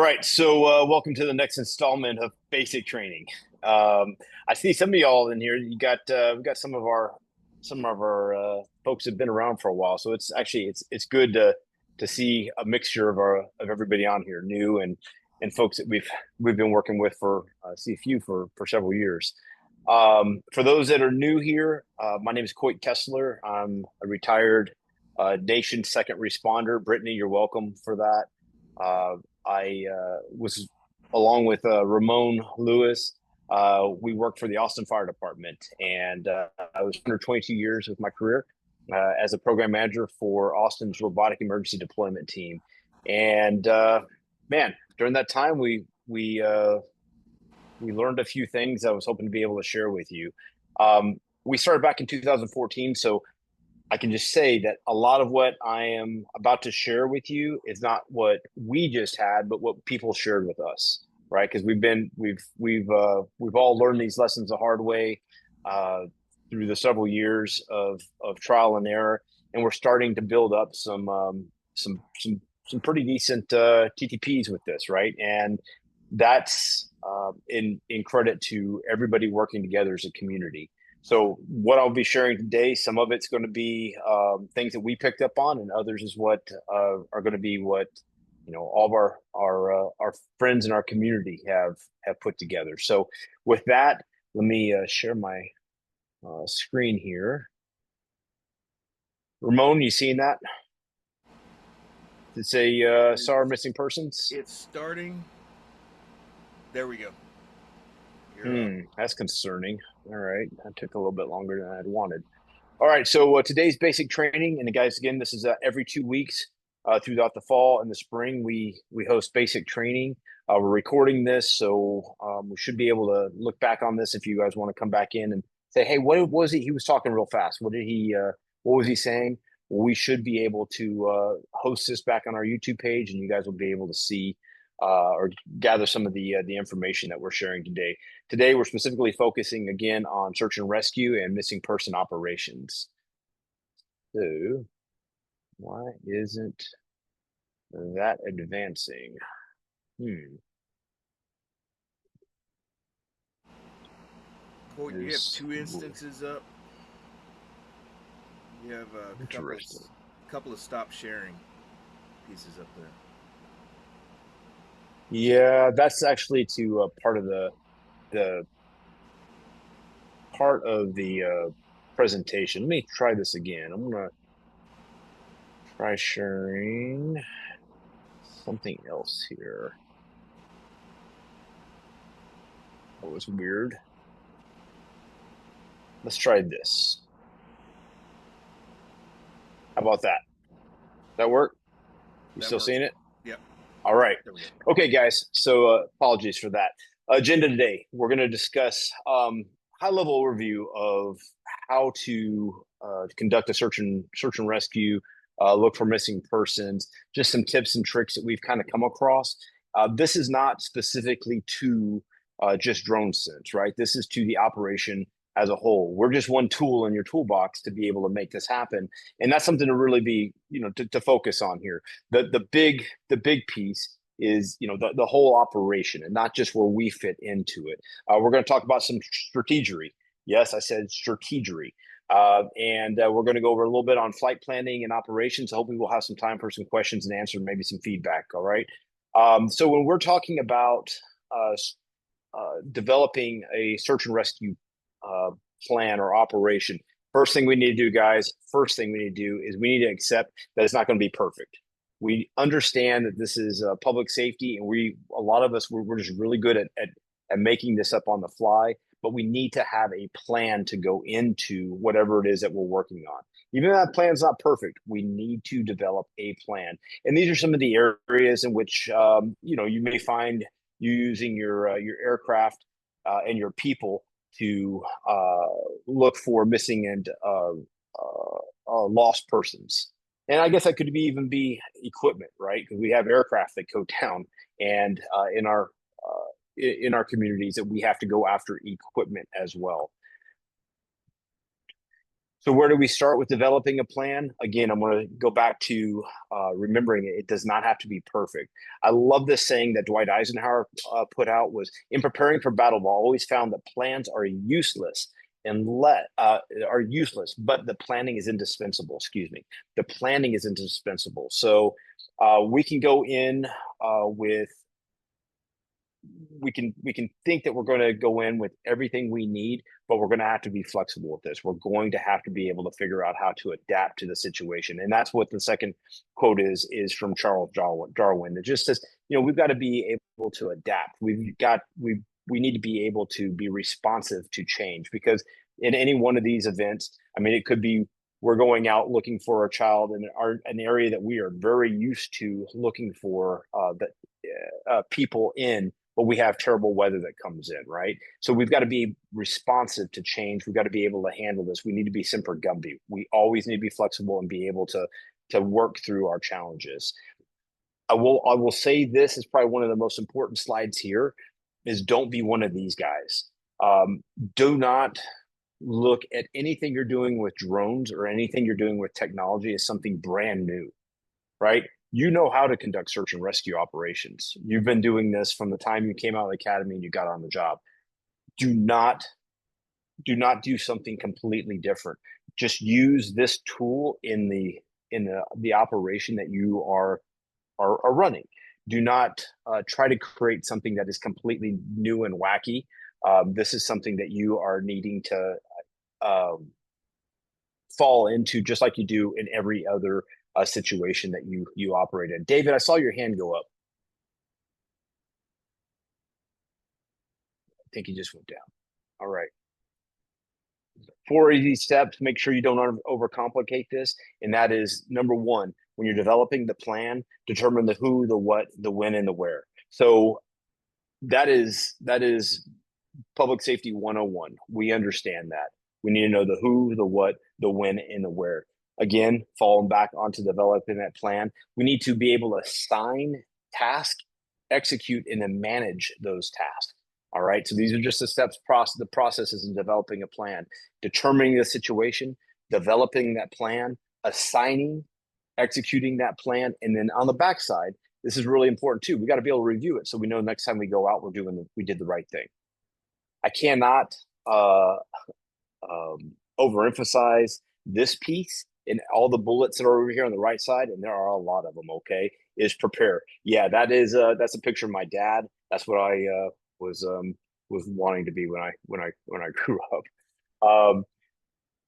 right, so welcome to the next installment of basic training. I see some of y'all in here. We got some of our folks have been around for a while, so it's good to see a mixture of everybody on here, new and folks that we've been working with for see a few for several years. For those that are new here, my name is Coit Kessler. I'm a retired Nation second responder. Brittany, you're welcome for that. I was along with Ramon Lewis. We worked for the Austin Fire Department, and I was under 22 years of my career as a program manager for Austin's robotic emergency deployment team. And man, during that time, we learned a few things I was hoping to be able to share with you. We started back in 2014, so I can just say that a lot of what I am about to share with you is not what we just had, but what people shared with us, right? Because we've all learned these lessons the hard way through the several years of trial and error, and we're starting to build up some pretty decent TTPs with this, right? And that's in credit to everybody working together as a community. So what I'll be sharing today, some of it's going to be things that we picked up on, and others is what are going to be what all of our friends in our community have put together. So with that, let me share my screen here. Ramon, you seeing that? It's a SAR missing persons. It's starting. There we go. That's concerning. All right, that took a little bit longer than I'd wanted. All right, so today's basic training, and guys, again, this is every 2 weeks throughout the fall and the spring. We host basic training. We're recording this, so we should be able to look back on this if you guys want to come back in and say, "Hey, what was he? He was talking real fast. What was he saying?" Well, we should be able to host this back on our YouTube page, and you guys will be able to see or gather some of the information that we're sharing today. Today, we're specifically focusing again on search and rescue and missing person operations. So, why isn't that advancing? Coit, you have two instances up. You have a couple of stop sharing pieces up there. Yeah, that's actually to part of the presentation. Let me try this again. I'm gonna try sharing something else here. That was weird. Let's try this. How about that? That work? You still seeing it? Yep. All right. Okay, guys. So apologies for that. Agenda today, we're going to discuss high-level overview of how to conduct a search and rescue, look for missing persons, just some tips and tricks that we've kind of come across. This is not specifically to just DroneSense, right? This is to the operation as a whole. We're just one tool in your toolbox to be able to make this happen, and that's something to really be, to focus on here. The big piece is, the whole operation, and not just where we fit into it. We're going to talk about some strategery. Yes, I said strategery. And we're going to go over a little bit on flight planning and operations. Hopefully we'll have some time for some questions and answer, maybe some feedback. All right. So when we're talking about developing a search and rescue plan or operation, first thing we need to do, guys, is we need to accept that it's not going to be perfect. We understand that this is public safety, and a lot of us, we're just really good at making this up on the fly, but we need to have a plan to go into whatever it is that we're working on. Even if that plan's not perfect, we need to develop a plan. And these are some of the areas in which, you may find you using your aircraft and your people to look for missing and lost persons. And I guess that could even be equipment, right? Because we have aircraft that go down, and in our communities that we have to go after equipment as well. So where do we start with developing a plan? Again, I'm going to go back to remembering it does not have to be perfect. I love this saying that Dwight Eisenhower put out was, in preparing for battle, I've always found that plans are useless but the planning is indispensable. Excuse me. The planning is indispensable. So we can go in with we can think that we're going to go in with everything we need, but we're going to have to be flexible with this. We're going to have to be able to figure out how to adapt to the situation, and that's what the second quote is from Charles Darwin. It just says, we've got to be able to adapt. We need to be able to be responsive to change, because in any one of these events, I mean, it could be we're going out looking for a child in an area that we are very used to looking for people in, but we have terrible weather that comes in, right? So we've got to be responsive to change. We've got to be able to handle this. We need to be semper gumby. We always need to be flexible and be able to work through our challenges. I will say this is probably one of the most important slides here is don't be one of these guys. Do not look at anything you're doing with drones or anything you're doing with technology as something brand new, right? You know how to conduct search and rescue operations. You've been doing this from the time you came out of the academy and you got on the job. Do not do something completely different. Just use this tool in the operation that you are running. Do not try to create something that is completely new and wacky. This is something that you are needing to fall into, just like you do in every other situation that you operate in. David, I saw your hand go up. I think he just went down. All right. 4 easy steps. Make sure you don't overcomplicate this. And that is number one, when you're developing the plan, determine the who, the what, the when, and the where. So that is public safety 101. We understand that. We need to know the who, the what, the when, and the where. Again, falling back onto developing that plan, we need to be able to assign task, execute, and then manage those tasks. All right. So these are just the steps, the processes in developing a plan, determining the situation, developing that plan, assigning, executing that plan. And then on the backside, this is really important too. We got to be able to review it so we know next time we go out, we did the right thing. I cannot overemphasize this piece in all the bullets that are over here on the right side, and there are a lot of them. Okay, is prepare. Yeah, that's a picture of my dad. That's what I was wanting to be when I grew up.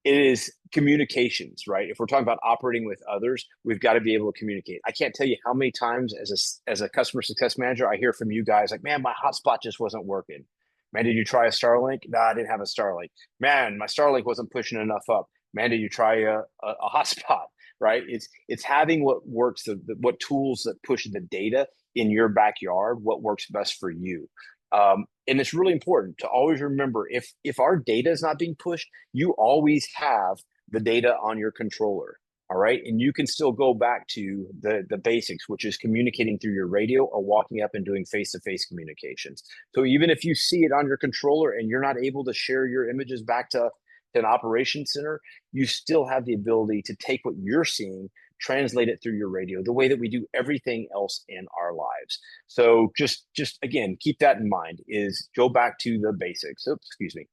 It is communications, right? If we're talking about operating with others, we've got to be able to communicate. I can't tell you how many times as a customer success manager, I hear from you guys like, man, my hotspot just wasn't working. Man, did you try a Starlink? No, I didn't have a Starlink. Man, my Starlink wasn't pushing enough up. Man, did you try a hotspot? Right? It's having what works, what tools that push the data in your backyard, what works best for you. And it's really important to always remember if our data is not being pushed, you always have the data on your controller. All right. And you can still go back to the basics, which is communicating through your radio or walking up and doing face-to-face communications. So even if you see it on your controller and you're not able to share your images back to an operations center, you still have the ability to take what you're seeing, translate it through your radio, the way that we do everything else in our lives. So just again, keep that in mind, is go back to the basics. Oops, excuse me.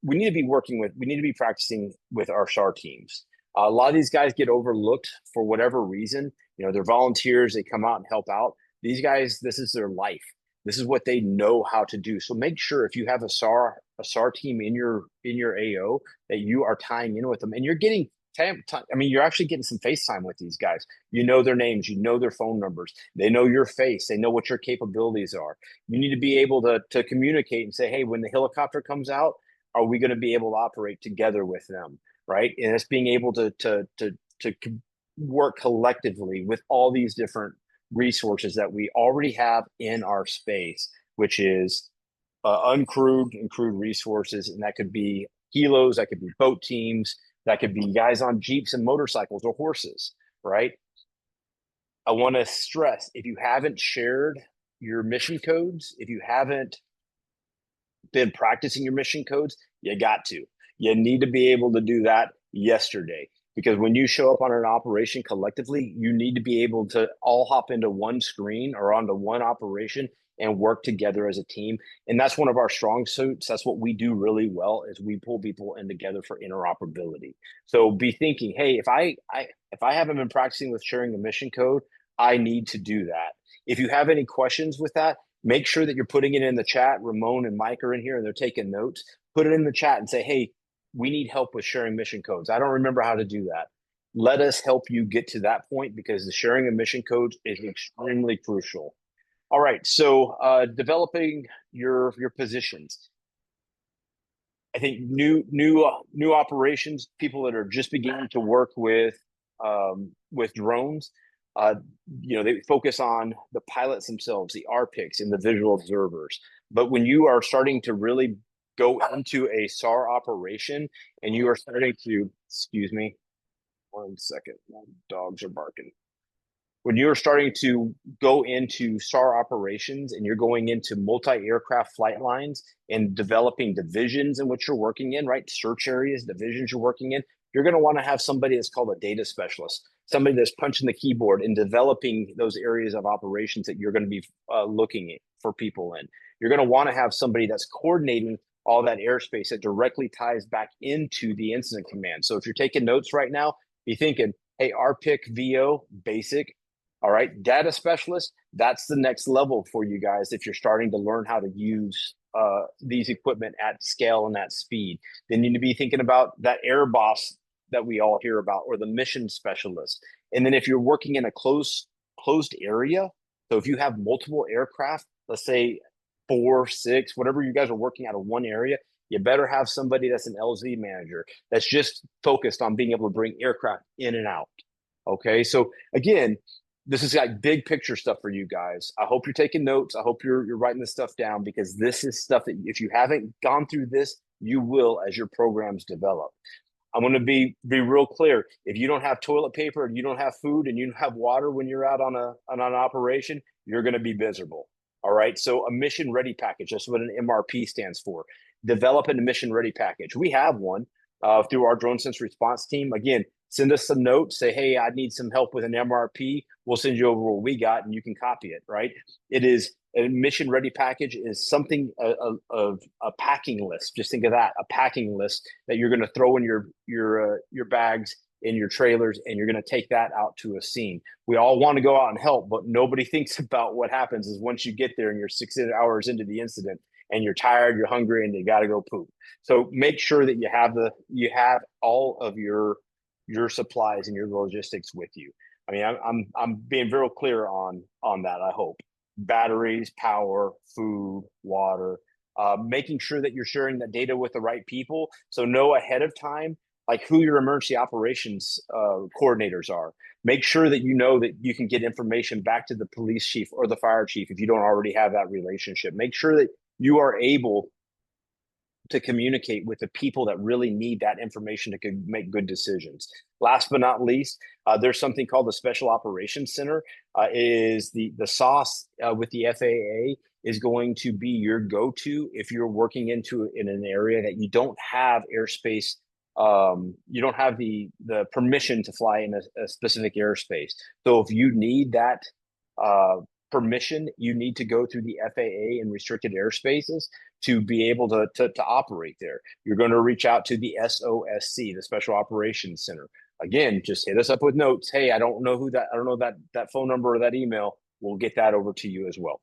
We need to be practicing with our SAR teams. A lot of these guys get overlooked for whatever reason. They're volunteers. They come out and help out. These guys, this is their life. This is what they know how to do. So make sure if you have a SAR team in your AO that you are tying in with them, and you're getting you're actually getting some FaceTime with these guys. You know their names, you know their phone numbers, they know your face, they know what your capabilities are. You need to be able to communicate and say, hey, when the helicopter comes out, are we going to be able to operate together with them, right? And it's being able to work collectively with all these different resources that we already have in our space, which is uncrewed and crewed resources. And that could be helos, that could be boat teams, that could be guys on Jeeps and motorcycles or horses, right? I want to stress, if you haven't shared your mission codes, if you haven't been practicing your mission codes, you got to. You need to be able to do that yesterday. Because when you show up on an operation collectively, you need to be able to all hop into one screen or onto one operation and work together as a team. And that's one of our strong suits. That's what we do really well is we pull people in together for interoperability. So be thinking, hey, if I haven't been practicing with sharing a mission code, I need to do that. If you have any questions with that, make sure that you're putting it in the chat. Ramon and Mike are in here and they're taking notes. Put it in the chat and say, hey, we need help with sharing mission codes. I don't remember how to do that. Let us help you get to that point because the sharing of mission codes is extremely crucial. All right, so developing your positions. I think new operations, people that are just beginning to work with drones, uh, they focus on the pilots themselves, the RPICs, and the visual observers. But when you are starting to really go into a SAR operation and you are starting to, excuse me, 1 second, my dogs are barking. When you're starting to go into SAR operations and you're going into multi-aircraft flight lines and developing divisions in which you're working in, right? Search areas, divisions you're working in, you're going to want to have somebody that's called a data specialist, somebody that's punching the keyboard and developing those areas of operations that you're going to be looking at for people in. You're going to want to have somebody that's coordinating all that airspace that directly ties back into the incident command. So if you're taking notes right now, be thinking, hey, RPIC VO basic. All right, data specialist, that's the next level for you guys if you're starting to learn how to use these equipment at scale and at speed. Then you need to be thinking about that air boss that we all hear about or the mission specialist. And then if you're working in a closed area, so if you have multiple aircraft, let's say 4, 6, whatever you guys are working out of one area, you better have somebody that's an LZ manager that's just focused on being able to bring aircraft in and out. Okay, so again, this is like big picture stuff for you guys. I hope you're taking notes. I hope you're writing this stuff down because this is stuff that if you haven't gone through this, you will as your programs develop. I'm going to be real clear. If you don't have toilet paper and you don't have food and you don't have water when you're out on an operation, you're going to be miserable. All right. So a mission ready package, that's what an MRP stands for. Develop a mission ready package. We have one through our DroneSense response team. Again, send us some notes. Say, hey, I need some help with an MRP. We'll send you over what we got, and you can copy it. Right? It is a mission ready package is something of a packing list. Just think of that, a packing list that you're going to throw in your bags in your trailers, and you're going to take that out to a scene. We all want to go out and help, but nobody thinks about what happens is once you get there and you're 6 hours into the incident and you're tired, you're hungry, and you got to go poop. So make sure that you have all of your supplies and your logistics with you. I mean, I'm being very clear on that. I hope batteries, power, food, water, making sure that you're sharing that data with the right people. So know ahead of time like who your emergency operations coordinators are. Make sure that you know that you can get information back to the police chief or the fire chief if you don't already have that relationship. Make sure that you are able to communicate with the people that really need that information to make good decisions. Last but not least, there's something called the Special Operations Center. Is the SOS with the FAA is going to be your go-to if you're working in an area that you don't have airspace. You don't have the permission to fly in a specific airspace. So if you need that permission, you need to go through the FAA and restricted airspaces to be able to operate there. You're going to reach out to the SOSC, the Special Operations Center. Again, just hit us up with notes. Hey, I don't know that phone number or that email. We'll get that over to you as well.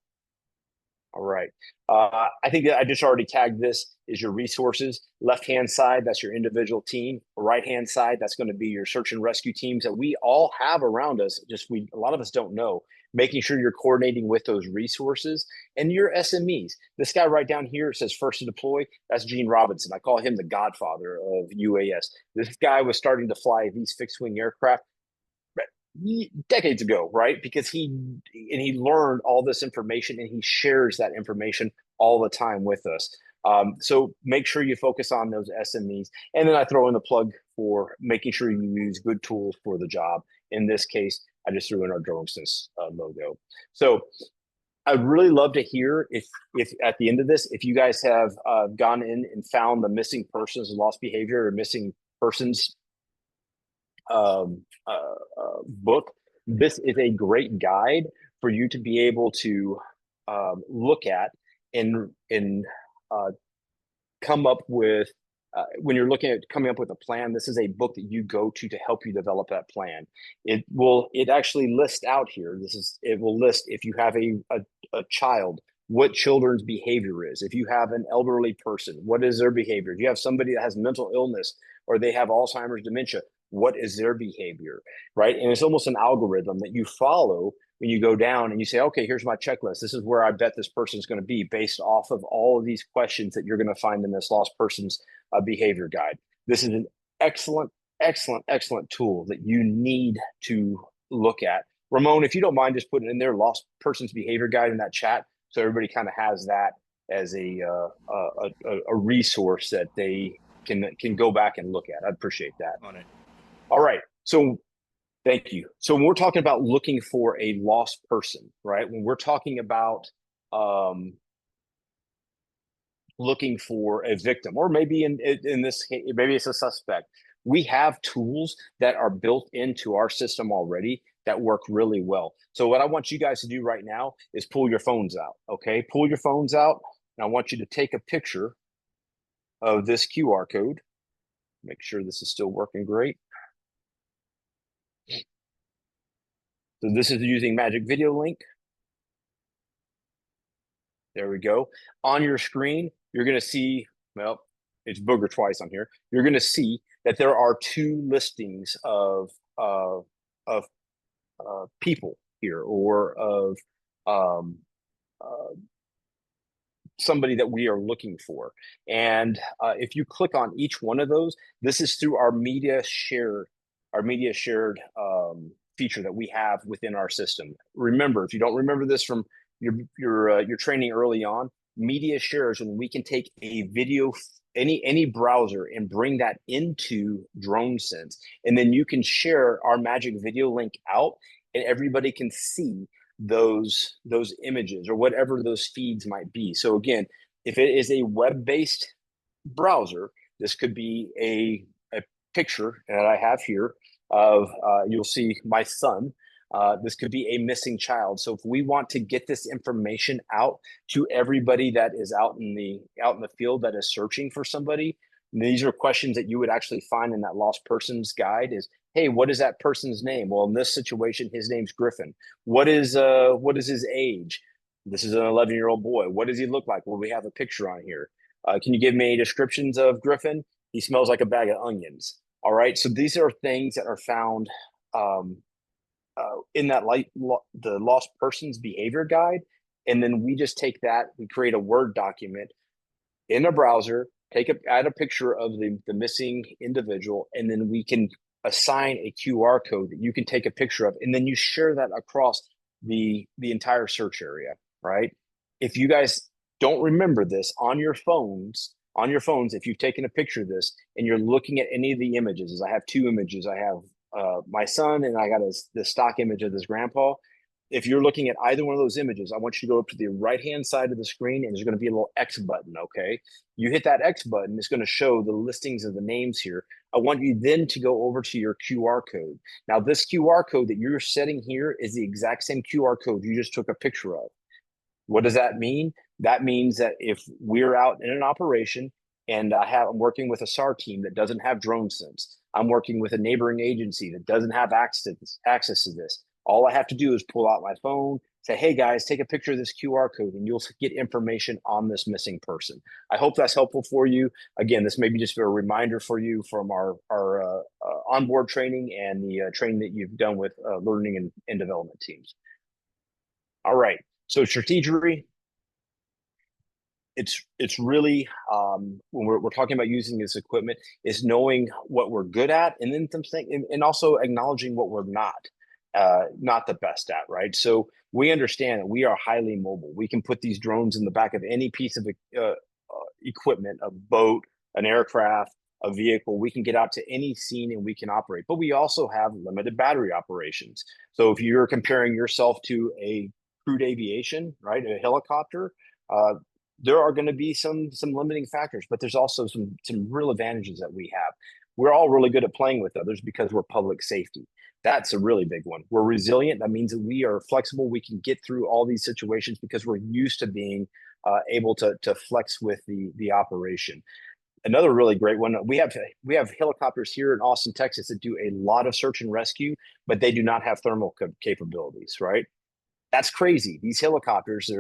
All right. I think that I just already tagged this is your resources. Left-hand side, that's your individual team. Right-hand side, that's going to be your search and rescue teams that we all have around us. A lot of us don't know. Making sure you're coordinating with those resources and your SMEs. This guy right down here says first to deploy. That's Gene Robinson. I call him the godfather of UAS. This guy was starting to fly these fixed-wing aircraft decades ago, right? Because he learned all this information and he shares that information all the time with us. So make sure you focus on those SMEs. And then I throw in the plug for making sure you use good tools for the job. In this case, I just threw in our DroneSense logo. So I'd really love to hear if at the end of this, if you guys have gone in and found the missing persons, lost behavior, or missing persons book, this is a great guide for you to be able to look at and uh, come up with when you're looking at coming up with a plan. This is a book that you go to help you develop that plan. It actually lists out here, it will list if you have a child, what children's behavior is. If you have an elderly person, what is their behavior? If you have somebody that has mental illness or they have Alzheimer's, dementia, what is their behavior, right? And it's almost an algorithm that you follow when you go down and you say, okay, here's my checklist. This is where I bet this person's going to be based off of all of these questions that you're going to find in this lost person's behavior guide. This is an excellent, excellent, excellent tool that you need to look at. Ramon, if you don't mind just putting in their lost person's behavior guide in that chat, so everybody kind of has that as a resource that they can go back and look at. I'd appreciate that. On it. All right. So thank you. So when we're talking about looking for a lost person, right? When we're talking about looking for a victim, or maybe in this case, maybe it's a suspect, we have tools that are built into our system already that work really well. So what I want you guys to do right now is pull your phones out, okay? Pull your phones out, and I want you to take a picture of this QR code. Make sure this is still working great. So this is using Magic Video Link. There we go. On your screen, you're going to see, well, it's booger twice on here. You're going to see that there are two listings of people here, or of somebody that we are looking for. And if you click on each one of those, this is through our media shared feature that we have within our system. Remember, if you don't remember this from your training early on, media shares, when we can take a video, any browser, and bring that into DroneSense, and then you can share our Magic Video Link out, and everybody can see those images or whatever those feeds might be. So again, if it is a web-based browser, this could be a picture that I have here of you'll see my son. This could be a missing child. So if we want to get this information out to everybody that is out in the field that is searching for somebody, these are questions that you would actually find in that lost persons guide. Is, hey, what is that person's name? Well, in this situation, his name's Griffin. What is his age? This is an 11-year-old boy. What does he look like? Well, we have a picture on here. Can you give me any descriptions of Griffin? He smells like a bag of onions. All right. So these are things that are found in that the lost persons behavior guide. And then we just take that, we create a Word document in a browser, add a picture of the missing individual, and then we can assign a QR code that you can take a picture of, and then you share that across the entire search area, right? If you guys don't remember this on your phones, if you've taken a picture of this and you're looking at any of the images, as I have two images, I have my son and I got the stock image of this grandpa. If you're looking at either one of those images, I want you to go up to the right-hand side of the screen, and there's going to be a little X button, okay? You hit that X button, it's going to show the listings of the names here. I want you then to go over to your QR code. Now, this QR code that you're setting here is the exact same QR code you just took a picture of. What does that mean? That means that if we're out in an operation and I'm working with a SAR team that doesn't have DroneSense, I'm working with a neighboring agency that doesn't have access to this, all I have to do is pull out my phone, say, hey guys, take a picture of this QR code, and you'll get information on this missing person. I hope that's helpful for you. Again, this may be just a reminder for you from our onboard training and the training that you've done with learning and development teams. All right, so strategery, it's really when we're talking about using this equipment, is knowing what we're good at, and then and also acknowledging what we're not the best at, right? So we understand that we are highly mobile. We can put these drones in the back of any piece of equipment, a boat, an aircraft, a vehicle. We can get out to any scene and we can operate, but we also have limited battery operations. So if you're comparing yourself to a crewed aviation, right, a helicopter, there are going to be some limiting factors, but there's also some real advantages that we have. We're all really good at playing with others because we're public safety. That's a really big one. We're resilient. That means that we are flexible. We can get through all these situations because we're used to being able to flex with the operation. Another really great one. We have helicopters here in Austin, Texas, that do a lot of search and rescue, but they do not have thermal capabilities. Right? That's crazy. These helicopters,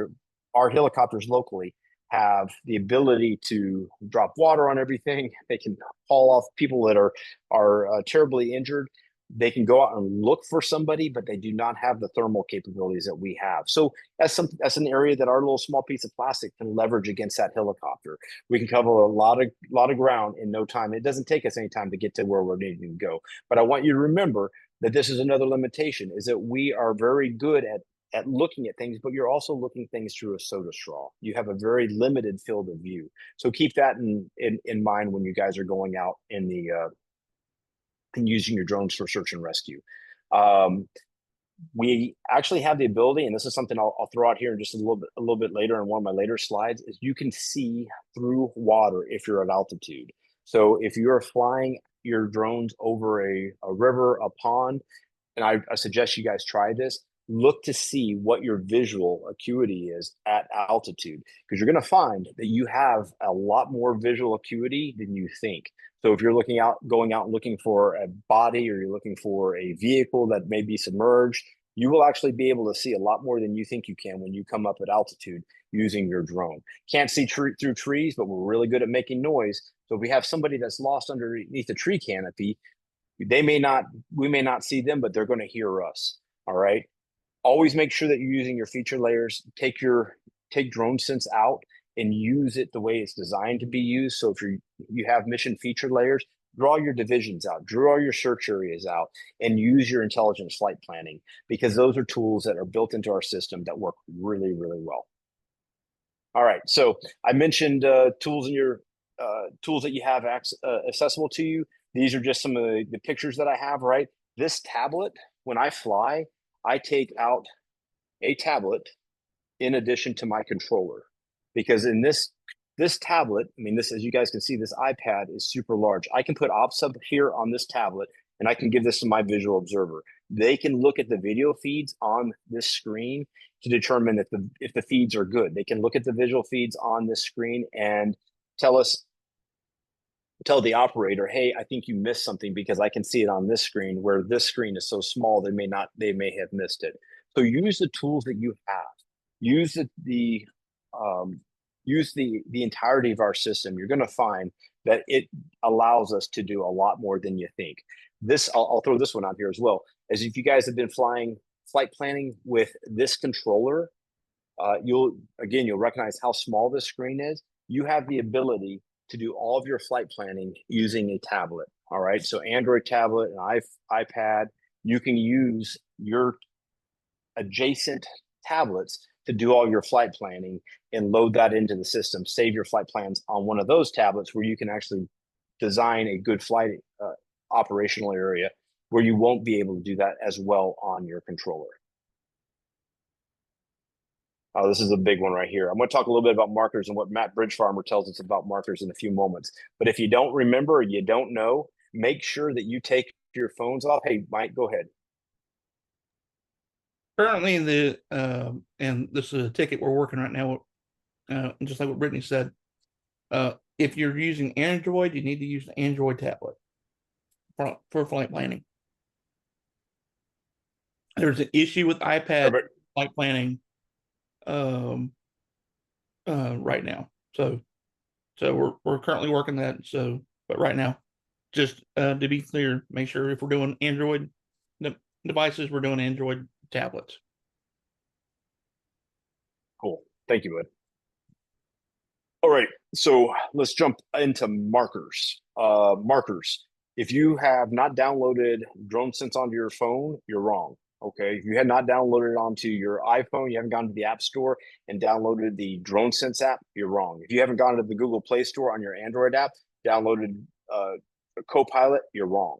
our helicopters locally, have the ability to drop water on everything. They can haul off people that are terribly injured. They can go out and look for somebody, but they do not have the thermal capabilities that we have. So that's an area that our little small piece of plastic can leverage against that helicopter. We can cover a lot of ground in no time. It doesn't take us any time to get to where we're needing to go. But I want you to remember that this is another limitation: is that we are very good at looking at things, but you're also looking things through a soda straw. You have a very limited field of view. So keep that in mind when you guys are going out in the and using your drones for search and rescue. We actually have the ability, and this is something I'll throw out here in just a little bit later in one of my later slides, is you can see through water if you're at altitude. So if you're flying your drones over a river, a pond, and I suggest you guys try this, look to see what your visual acuity is at altitude, because you're going to find that you have a lot more visual acuity than you think. So if you're going out and looking for a body, or you're looking for a vehicle that may be submerged, you will actually be able to see a lot more than you think you can when you come up at altitude using your drone. Can't see through trees, but we're really good at making noise. So if we have somebody that's lost underneath a tree canopy, we may not see them, but they're going to hear us. All right. Always make sure that you're using your feature layers. Take DroneSense out and use it the way it's designed to be used. So if you have mission feature layers, draw your divisions out, draw your search areas out, and use your intelligent flight planning, because those are tools that are built into our system that work really, really well. All right. So I mentioned tools that you have accessible to you. These are just some of the pictures that I have. Right. This tablet, when I fly, I take out a tablet in addition to my controller, because in this tablet, I mean, this, as you guys can see, this iPad is super large. I can put OPSUB here on this tablet, and I can give this to my visual observer. They can look at the video feeds on this screen to determine if the feeds are good. They can look at the visual feeds on this screen and tell the operator, hey, I think you missed something, because I can see it on this screen, where this screen is so small they may have missed it. So use the tools that you have. Use the entirety of our system. You're going to find that it allows us to do a lot more than you think. I'll throw this one out here as well. As if you guys have been flight planning with this controller, you'll recognize how small this screen is. You have the ability to do all of your flight planning using a tablet. All right. So Android tablet and iPad, you can use your adjacent tablets to do all your flight planning and load that into the system. Save your flight plans on one of those tablets, where you can actually design a good flight operational area, where you won't be able to do that as well on your controller. Oh, this is a big one right here. I'm going to talk a little bit about markers and what Matt Bridgefarmer tells us about markers in a few moments. But if you don't remember or you don't know, make sure that you take your phones off. Hey, Mike, go ahead. Currently, and this is a ticket we're working right now, just like what Brittany said. If you're using Android, you need to use the Android tablet for flight planning. There's an issue with iPad flight planning right now. So we're currently working that. So, but right now, just to be clear, make sure if we're doing Android devices, we're doing Android tablets. Cool. Thank you, bud. All right. So let's jump into markers. Markers. If you have not downloaded DroneSense onto your phone, you're wrong. Okay. If you had not downloaded it onto your iPhone, you haven't gone to the App Store and downloaded the DroneSense app, you're wrong. If you haven't gone to the Google Play Store on your Android app, downloaded Copilot, you're wrong.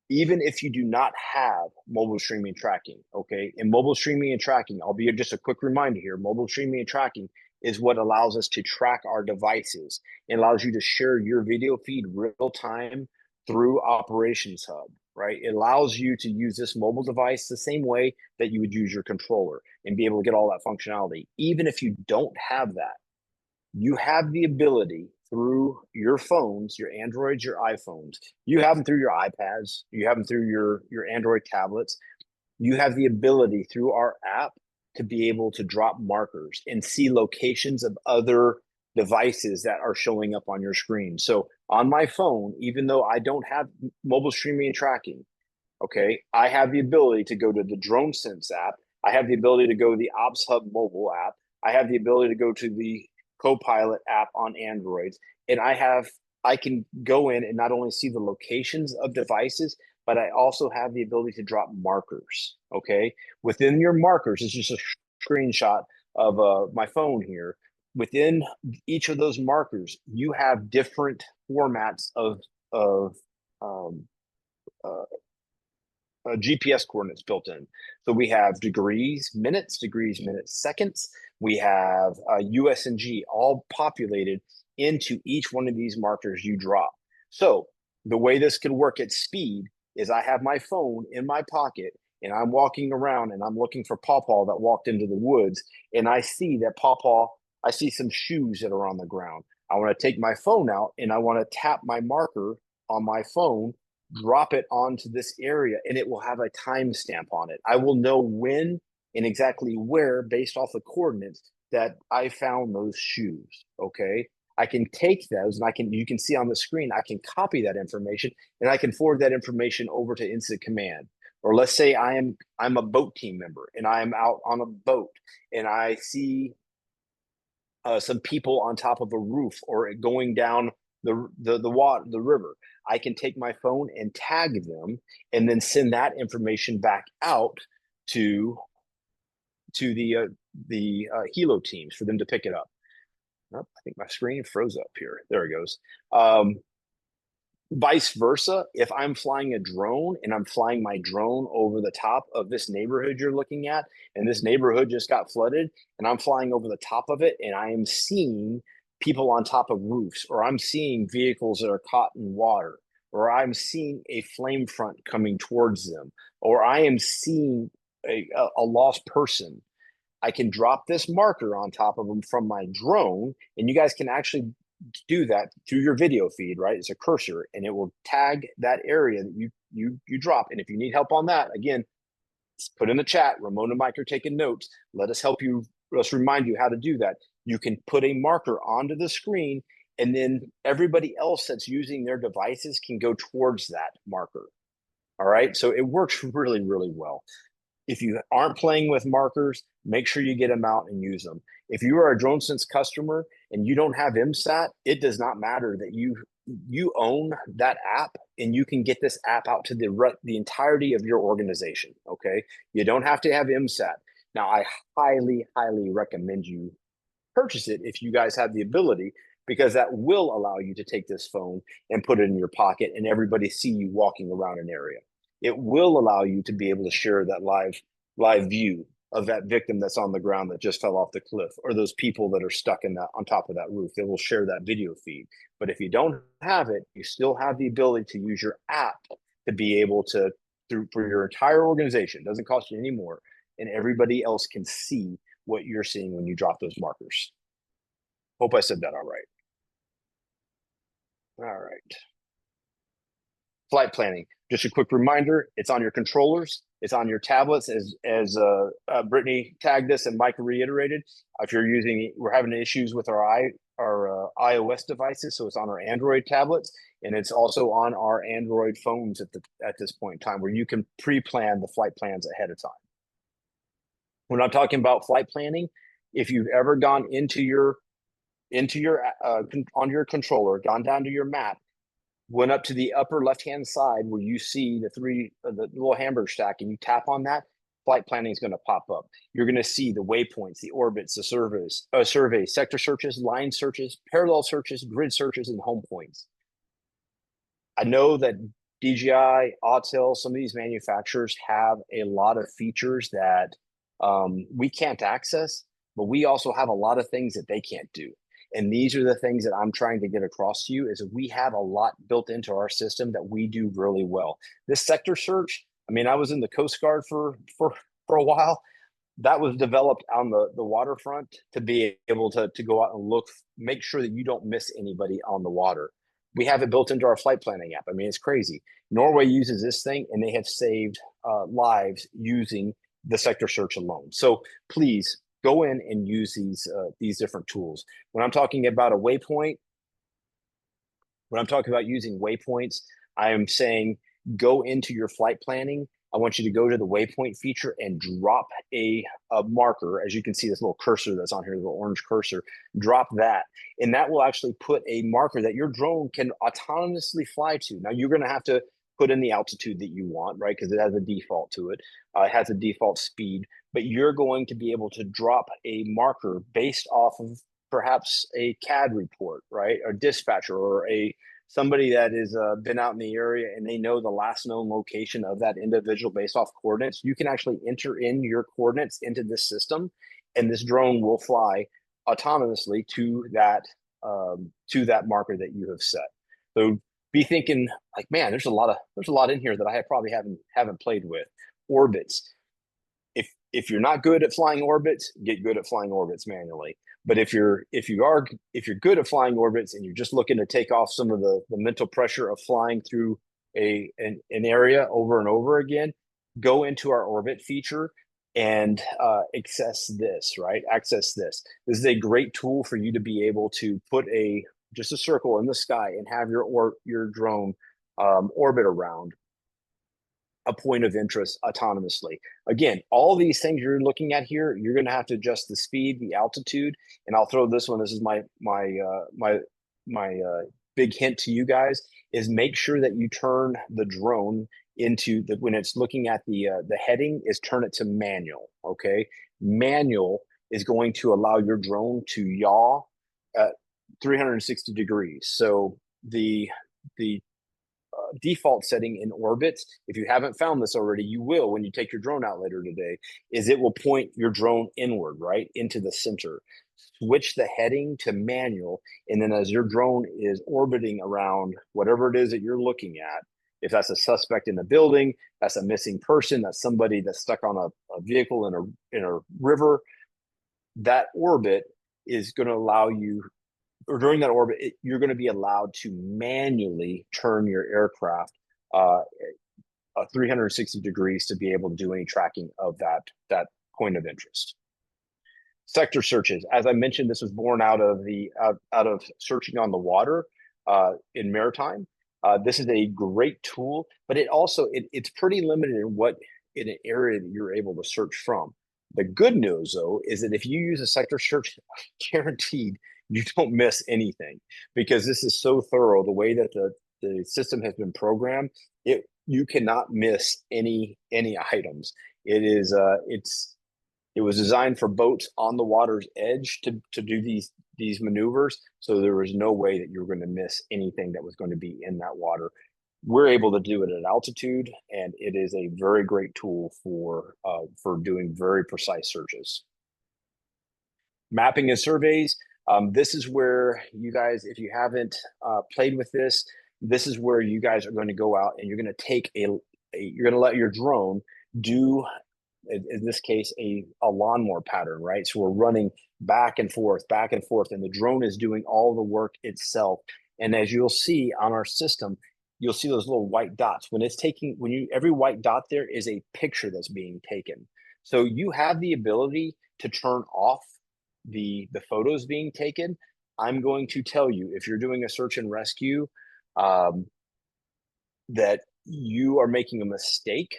Even if you do not have mobile streaming tracking, okay? In mobile streaming and tracking, I'll be just a quick reminder here, mobile streaming and tracking is what allows us to track our devices. It allows you to share your video feed real time through Operations Hub, right? It allows you to use this mobile device the same way that you would use your controller and be able to get all that functionality. Even if you don't have that, you have the ability through your phones, your Androids, your iPhones, you have them through your iPads, you have them through your Android tablets. You have the ability through our app to be able to drop markers and see locations of other devices that are showing up on your screen. So on my phone, even though I don't have mobile streaming and tracking, okay, I have the ability to go to the DroneSense app. I have the ability to go to the Ops Hub mobile app. I have the ability to go to the Copilot app on Androids, and I can go in and not only see the locations of devices, but I also have the ability to drop markers. Okay, within your markers, it's just a screenshot of my phone here. Within each of those markers, you have different formats of um, uh, GPS coordinates built in. So we have degrees, minutes, seconds. We have US and G all populated into each one of these markers you drop. So the way this can work at speed is I have my phone in my pocket and I'm walking around and I'm looking for Pawpaw that walked into the woods, and I see that Pawpaw, I see some shoes that are on the ground. I want to take my phone out and I want to tap my marker on my phone, drop it onto this area, and it will have a timestamp on it. I will know when and exactly where, based off the coordinates, that I found those shoes. Okay. I can take those and you can see on the screen, I can copy that information and I can forward that information over to Incident Command. Or let's say I'm a boat team member and I'm out on a boat and I see some people on top of a roof or going down the river. I can take my phone and tag them and then send that information back out to the helo teams for them to pick it up. Oh, I think my screen froze up here. There it goes. Vice versa, if I'm flying a drone and I'm flying my drone over the top of this neighborhood you're looking at, and this neighborhood just got flooded, and I'm flying over the top of it, and I am seeing people on top of roofs, or I'm seeing vehicles that are caught in water, or I'm seeing a flame front coming towards them, or I am seeing a lost person, I can drop this marker on top of them from my drone, and you guys can actually do that through your video feed, right? It's a cursor and it will tag that area that you drop. And if you need help on that, again, put in the chat. Ramon and Mike are taking notes. Let us help you. Let's remind you how to do that. You can put a marker onto the screen, and then everybody else that's using their devices can go towards that marker. All right. So it works really, really well. If you aren't playing with markers, make sure you get them out and use them. If you are a DroneSense customer and you don't have MSAT, it does not matter that you own that app, and you can get this app out to the entirety of your organization. Okay, you don't have to have MSAT. Now, I highly, highly recommend you purchase it if you guys have the ability, because that will allow you to take this phone and put it in your pocket and everybody see you walking around an area. It will allow you to be able to share that live view of that victim that's on the ground that just fell off the cliff, or those people that are stuck on top of that roof. It will share that video feed. But if you don't have it, you still have the ability to use your app to be able to, for your entire organization. It doesn't cost you any more, and everybody else can see what you're seeing when you drop those markers. Hope I said that all right. All right. Flight planning. Just a quick reminder, it's on your controllers, it's on your tablets, as Brittany tagged this and Mike reiterated. If you're we're having issues with our iOS devices, so it's on our Android tablets, and it's also on our Android phones at this point in time, where you can pre-plan the flight plans ahead of time. When I'm talking about flight planning, if you've ever gone on your controller, gone down to your map, went up to the upper left-hand side where you see the little hamburger stack, and you tap on that, flight planning is going to pop up. You're going to see the waypoints, the orbits, the surveys, sector searches, line searches, parallel searches, grid searches, and home points. I know that DJI, Autel, some of these manufacturers have a lot of features that we can't access. but we also have a lot of things that they can't do. And these are the things that I'm trying to get across to you is that we have a lot built into our system that we do really well. This sector search, I mean, I was in the Coast Guard for a while. That was developed on the waterfront to be able to go out and look, make sure that you don't miss anybody on the water. We have it built into our flight planning app. I mean, it's crazy. Norway uses this thing, and they have saved lives using the sector search alone. So please go in and use these different tools. When I'm talking about a waypoint, when I'm talking about using waypoints, I am saying go into your flight planning. I want you to go to the waypoint feature and drop a marker. As you can see, this little cursor that's on here, the little orange cursor, drop that. And that will actually put a marker that your drone can autonomously fly to. Now, you're going to have to put in the altitude that you want, right? Because it has a default to it. It has a default speed, but you're going to be able to drop a marker based off of perhaps a CAD report, right? Or dispatcher or somebody that has been out in the area and they know the last known location of that individual based off coordinates. You can actually enter in your coordinates into this system, and this drone will fly autonomously to that marker that you have set. So be thinking like, man, there's a lot in here that I probably haven't played with. Orbits. If you're not good at flying orbits, get good at flying orbits manually. But if you're good at flying orbits and you're just looking to take off some of the mental pressure of flying through an area over and over again, go into our orbit feature and access this, right? Access this. This is a great tool for you to be able to put just a circle in the sky and have your drone orbit around a point of interest autonomously. Again, all these things you're looking at here, you're going to have to adjust the speed, the altitude, and I'll throw this one. This is my big hint to you guys is make sure that you turn the drone into when it's looking at the heading is turn it to manual. Okay, manual is going to allow your drone to yaw at 360 degrees. So the default setting in orbits, if you haven't found this already, you will when you take your drone out later today, is it will point your drone inward, right, into the center. Switch the heading to manual, and then as your drone is orbiting around whatever it is that you're looking at, if that's a suspect in a building, that's a missing person, that's somebody that's stuck on a vehicle in a river, that orbit is going to allow you, or during that orbit, you're going to be allowed to manually turn your aircraft 360 degrees to be able to do any tracking of that point of interest. Sector searches, as I mentioned, this was born out of searching on the water in maritime. This is a great tool, but it's pretty limited in an area that you're able to search from. The good news, though, is that if you use a sector search, guaranteed you don't miss anything, because this is so thorough. The way that the system has been programmed, you cannot miss any items. It was designed for boats on the water's edge to do these maneuvers. So there was no way that you were going to miss anything that was going to be in that water. We're able to do it at altitude, and it is a very great tool for doing very precise searches. Mapping and surveys. This is where you guys, if you haven't played with this, this is where you guys are going to go out and you're going to take you're going to let your drone do, in this case, a lawnmower pattern, right? So we're running back and forth, and the drone is doing all the work itself. And as you'll see on our system, you'll see those little white dots. Every white dot there is a picture that's being taken. So you have the ability to turn off the photos being taken. I'm going to tell you, if you're doing a search and rescue, that you are making a mistake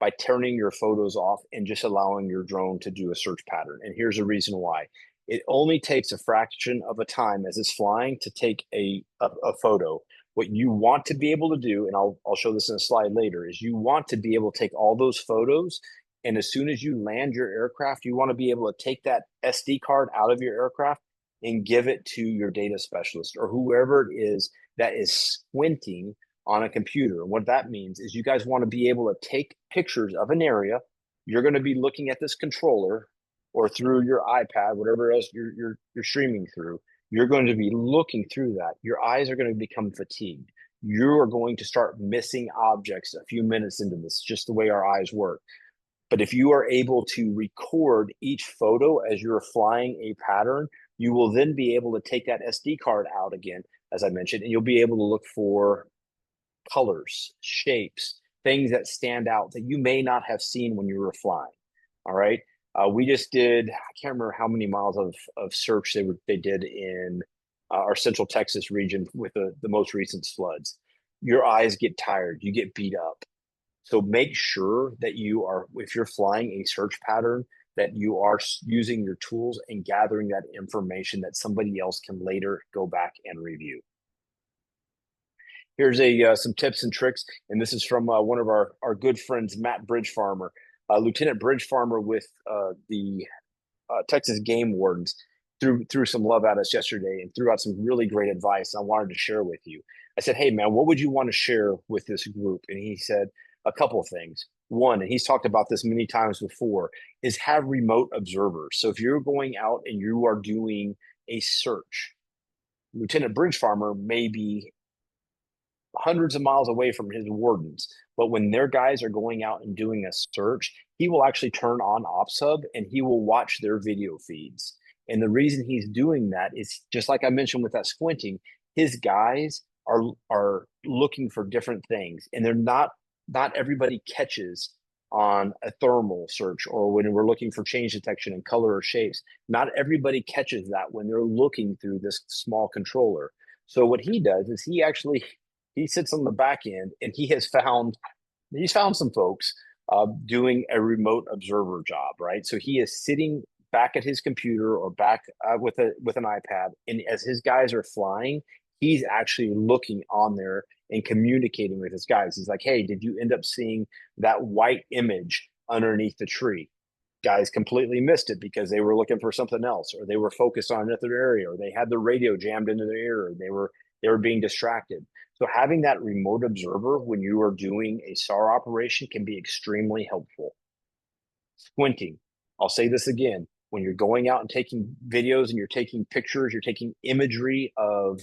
by turning your photos off and just allowing your drone to do a search pattern. And here's the reason why. It only takes a fraction of a time as it's flying to take a photo. What you want to be able to do, and I'll show this in a slide later, is you want to be able to take all those photos, and as soon as you land your aircraft, you want to be able to take that SD card out of your aircraft and give it to your data specialist or whoever it is that is squinting on a computer. And what that means is you guys want to be able to take pictures of an area. You're going to be looking at this controller or through your iPad, whatever else you're streaming through, you're going to be looking through that. Your eyes are going to become fatigued. You are going to start missing objects a few minutes into this, just the way our eyes work. But if you are able to record each photo as you're flying a pattern, you will then be able to take that SD card out again, as I mentioned, and you'll be able to look for colors, shapes, things that stand out that you may not have seen when you were flying. All right. We just did, I can't remember how many miles of search they did in our Central Texas region with the most recent floods. Your eyes get tired, you get beat up. So make sure that you are, if you're flying a search pattern, that you are using your tools and gathering that information that somebody else can later go back and review. Here's some tips and tricks, and this is from one of our good friends, Matt Bridgefarmer, Lieutenant Bridgefarmer with the Texas Game Wardens. Threw some love at us yesterday and threw out some really great advice I wanted to share with you. I said, hey, man, what would you want to share with this group? And he said a couple of things. One, and he's talked about this many times before, is have remote observers. So if you're going out and you are doing a search, Lieutenant Bridgefarmer may be hundreds of miles away from his wardens, but when their guys are going out and doing a search, he will actually turn on OpsHub and he will watch their video feeds. And the reason he's doing that is just like I mentioned with that squinting, his guys are looking for different things, and they're not everybody catches on a thermal search or when we're looking for change detection in color or shapes. Not everybody catches that when they're looking through this small controller. So what he does is he sits on the back end and he's found some folks doing a remote observer job, right? So he is sitting back at his computer or back with an iPad, and as his guys are flying, he's actually looking on there and communicating with his guys. He's like, hey, did you end up seeing that white image underneath the tree? Guys completely missed it because they were looking for something else, or they were focused on another area, or they had the radio jammed into their ear, or they were being distracted. So having that remote observer when you are doing a SAR operation can be extremely helpful. Squinting. I'll say this again. When you're going out and taking videos and you're taking pictures, you're taking imagery of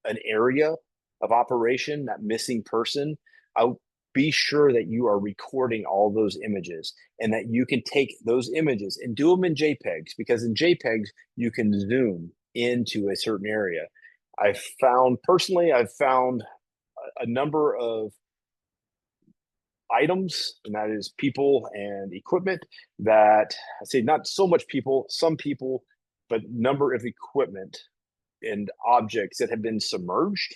an area of operation, that missing person, I'll be sure that you are recording all those images and that you can take those images and do them in JPEGs, because in JPEGs, you can zoom into a certain area. I've found a number of items, and that is people and equipment, that I say not so much people, some people, but number of equipment and objects that have been submerged,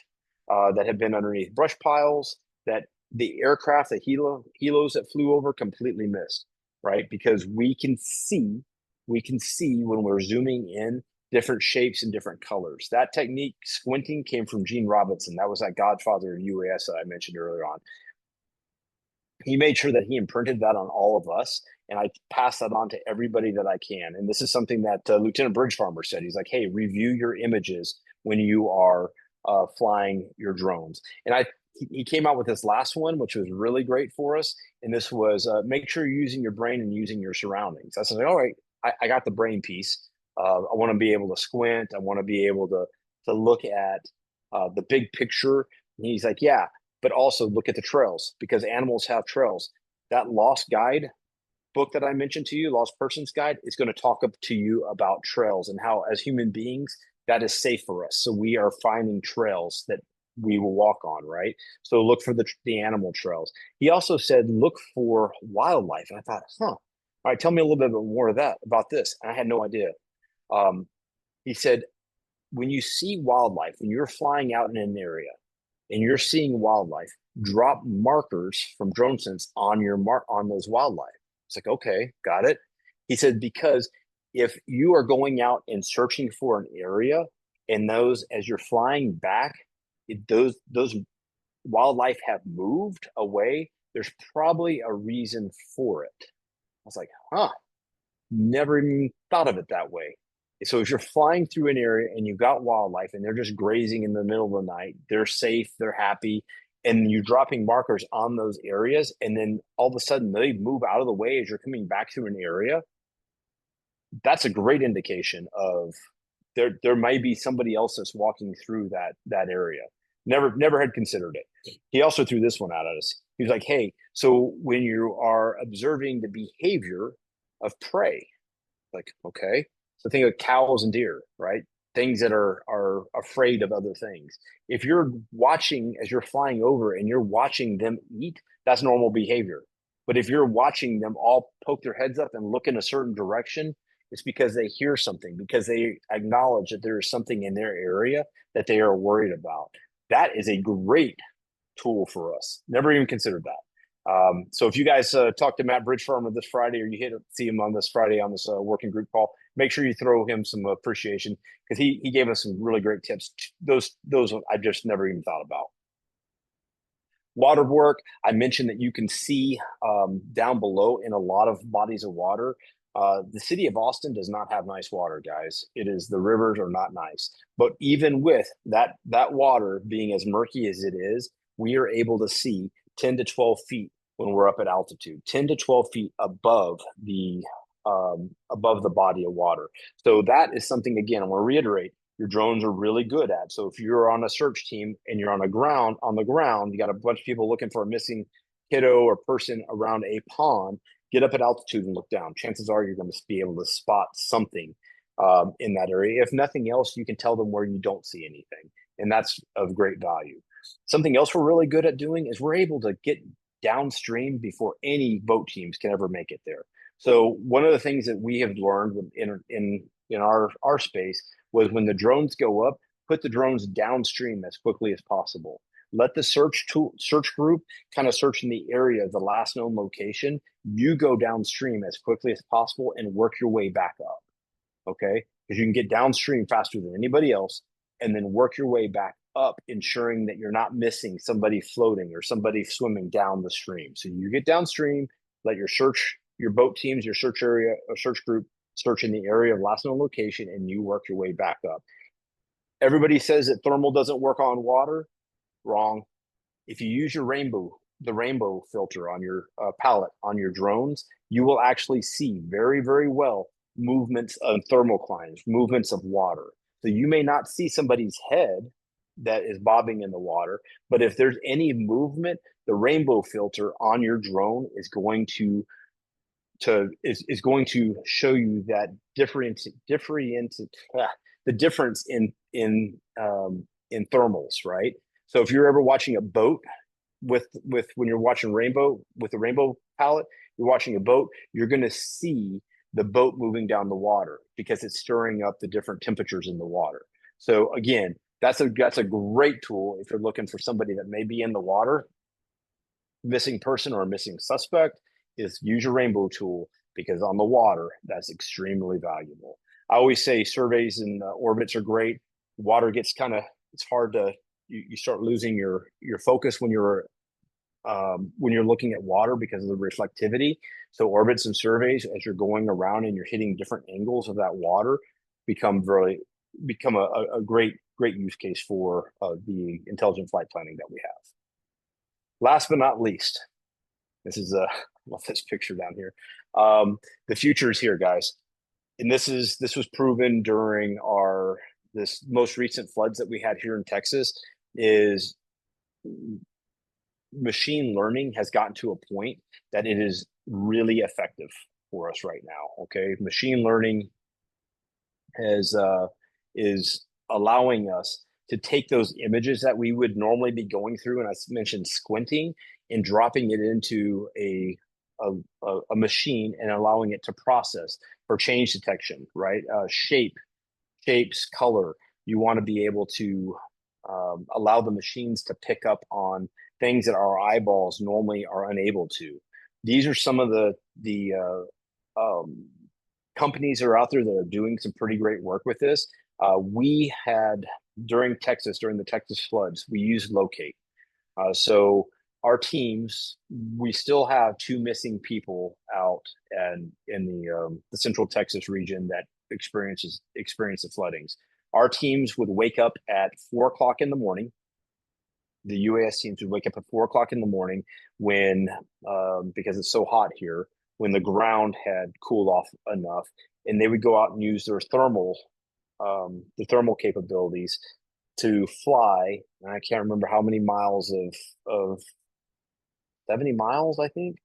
that have been underneath brush piles, that the aircraft, the helos that flew over completely missed, right? Because we can see when we're zooming in different shapes and different colors. That technique, squinting, came from Gene Robinson. That was that godfather of UAS that I mentioned earlier on. He made sure that he imprinted that on all of us, and I pass that on to everybody that I can. And this is something that Lieutenant Bridgefarmer said. He's like, hey, review your images when you are flying your drones. And he came out with this last one, which was really great for us. And this was make sure you're using your brain and using your surroundings. I said, all right, I got the brain piece. I want to be able to squint. I want to be able to look at the big picture. And he's like, yeah, but also look at the trails, because animals have trails. That Lost Guide book that I mentioned to you, Lost Persons Guide, is going to talk up to you about trails and how, as human beings, that is safe for us. So we are finding trails that we will walk on, right? So look for the animal trails. He also said, look for wildlife. And I thought, all right, tell me a little bit more about this. And I had no idea. He said, when you see wildlife, when you're flying out in an area and you're seeing wildlife, drop markers from DroneSense on those wildlife. It's like, okay, got it. He said, because if you are going out and searching for an area, and those, as you're flying back, those wildlife have moved away, there's probably a reason for it. I was like, never even thought of it that way. So if you're flying through an area and you've got wildlife and they're just grazing in the middle of the night, they're safe, they're happy, and you're dropping markers on those areas, and then all of a sudden they move out of the way as you're coming back through an area, that's a great indication of there might be somebody else that's walking through that area. Never had considered it. He also threw this one out at us. He was like, hey, so when you are observing the behavior of prey, like, okay, so think of cows and deer, right? Things that are afraid of other things. If you're watching as you're flying over and you're watching them eat, that's normal behavior. But if you're watching them all poke their heads up and look in a certain direction, it's because they hear something, because they acknowledge that there is something in their area that they are worried about. That is a great tool for us. Never even considered that. So if you guys talk to Matt Bridgefarmer this Friday, or you see him on this Friday on this working group call, make sure you throw him some appreciation, because he gave us some really great tips. Those I just never even thought about. Water work, I mentioned that you can see down below in a lot of bodies of water. The city of Austin does not have nice water, guys. The rivers are not nice. But even with that water being as murky as it is, we are able to see 10 to 12 feet when we're up at altitude, 10 to 12 feet above the body of water. So that is something, again, I want to reiterate, your drones are really good at. So if you're on a search team and you're on the ground, you got a bunch of people looking for a missing kiddo or person around a pond, get up at altitude and look down. Chances are you're going to be able to spot something in that area. If nothing else, you can tell them where you don't see anything. And that's of great value. Something else we're really good at doing is we're able to get downstream before any boat teams can ever make it there. So one of the things that we have learned in our space was, when the drones go up, put the drones downstream as quickly as possible. Let the search group kind of search in the area of the last known location. You go downstream as quickly as possible and work your way back up. Okay, because you can get downstream faster than anybody else, and then work your way back up, ensuring that you're not missing somebody floating or somebody swimming down the stream. So you get downstream, let your boat teams, your search area or search group search in the area of last known location, and you work your way back up. Everybody says that thermal doesn't work on water. Wrong. If you use the rainbow filter on your palette on your drones, you will actually see very, very well movements of thermoclines, movements of water. So you may not see somebody's head that is bobbing in the water, but if there's any movement, the rainbow filter on your drone is going to show you that the difference in thermals, right? So if you're ever watching a boat when you're watching rainbow with the rainbow palette, you're watching a boat, you're going to see the boat moving down the water because it's stirring up the different temperatures in the water. So again, that's a great tool if you're looking for somebody that may be in the water, missing person or a missing suspect. Is use your rainbow tool, because on the water, that's extremely valuable. I always say surveys and orbits are great. Water gets it's hard to, you start losing your focus when you're looking at water because of the reflectivity. So orbits and surveys, as you're going around and you're hitting different angles of that water, become a great use case for the intelligent flight planning that we have. Last but not least, this is love this picture down here. The future is here, guys, and this was proven during this most recent floods that we had here in Texas. Is machine learning has gotten to a point that it is really effective for us right now. Okay, machine learning is allowing us to take those images that we would normally be going through, and I mentioned squinting, and dropping it into a machine and allowing it to process for change detection, right? Shapes, color. You want to be able to allow the machines to pick up on things that our eyeballs normally are unable to. These are some of the companies that are out there that are doing some pretty great work with this. We had during the Texas floods, we used locate. So our teams, we still have 2 missing people out and in the Central Texas region that experienced the floodings. Our teams would wake up at 4:00 in the morning. The UAS teams would wake up at 4:00 in the morning when, because it's so hot here, when the ground had cooled off enough, and they would go out and use the thermal capabilities to fly. And I can't remember how many miles of 70 miles, I think.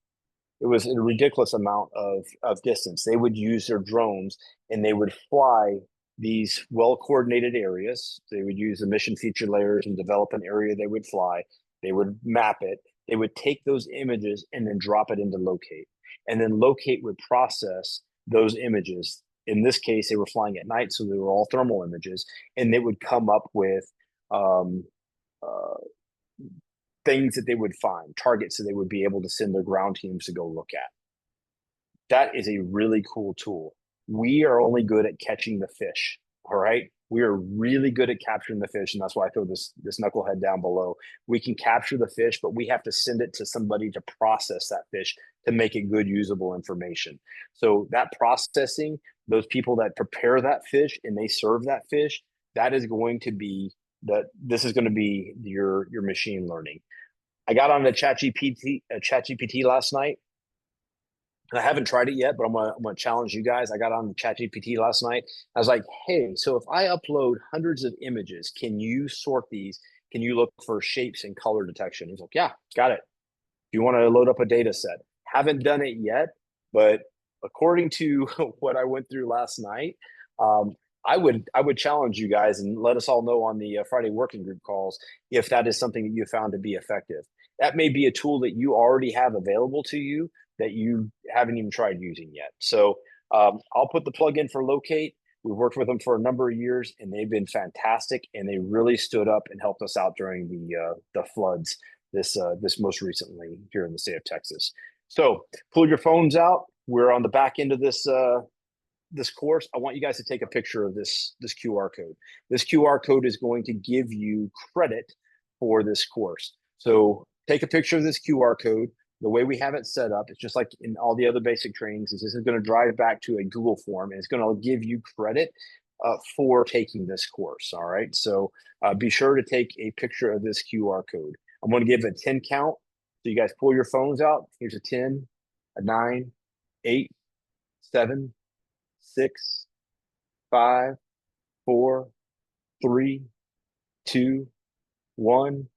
It was a ridiculous amount of distance. They would use their drones and they would fly these well coordinated areas. They would use the mission feature layers and develop an area they would fly. They would map it. They would take those images and then drop it into locate. And then locate would process those images. In this case, they were flying at night, so they were all thermal images, and they would come up with um, uh, things that they would find, targets that they would be able to send their ground teams to go look at. That is a really cool tool. We are only good at catching the fish. All right. We are really good at capturing the fish. And that's why I throw this knucklehead down below. We can capture the fish, but we have to send it to somebody to process that fish to make it good, usable information. So that processing, those people that prepare that fish and they serve that fish, that is going to be this is going to be your machine learning. I got on the ChatGPT last night. I haven't tried it yet, but I'm gonna challenge you guys. I got on the ChatGPT last night. I was like, hey, so if I upload hundreds of images, can you sort these? Can you look for shapes and color detection? He's like, yeah, got it. You want to load up a data set? Haven't done it yet, but according to what I went through last night, um, I would challenge you guys and let us all know on the Friday working group calls if that is something that you found to be effective. That may be a tool that you already have available to you that you haven't even tried using yet. So I'll put the plug in for Locate. We've worked with them for a number of years, and they've been fantastic. And they really stood up and helped us out during the floods this most recently here in the state of Texas. So pull your phones out. We're on the back end of this course. I want you guys to take a picture of this QR code. This QR code is going to give you credit for this course. So take a picture of this QR code. The way we have it set up, it's just like in all the other basic trainings, is this is going to drive back to a Google form and it's going to give you credit for taking this course. All right. So be sure to take a picture of this QR code. I'm going to give a 10 count. So you guys pull your phones out. Here's a 10, a 9, 8, 7, 6, 5, 4, 3, 2, 1.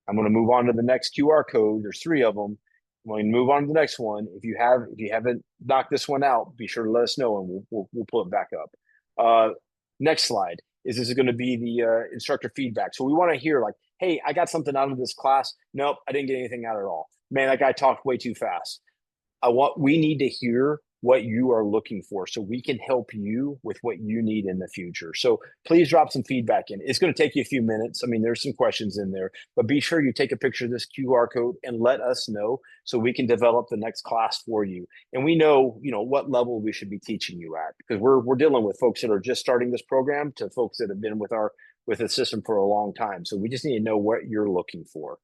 I'm going to move on to the next QR code. There's 3 of them. I'm going to move on to the next one. If you haven't knocked this one out, be sure to let us know and we'll pull it back up. Next slide this is going to be the instructor feedback. So we want to hear like, hey, I got something out of this class. Nope, I didn't get anything out at all. Man, that guy talked way too fast. We need to hear what you are looking for so we can help you with what you need in the future. So please drop some feedback in. It's going to take you a few minutes. I mean, there's some questions in there, but be sure you take a picture of this QR code and let us know so we can develop the next class for you. And we know, what level we should be teaching you at, because we're dealing with folks that are just starting this program to folks that have been with the system for a long time. So we just need to know what you're looking for.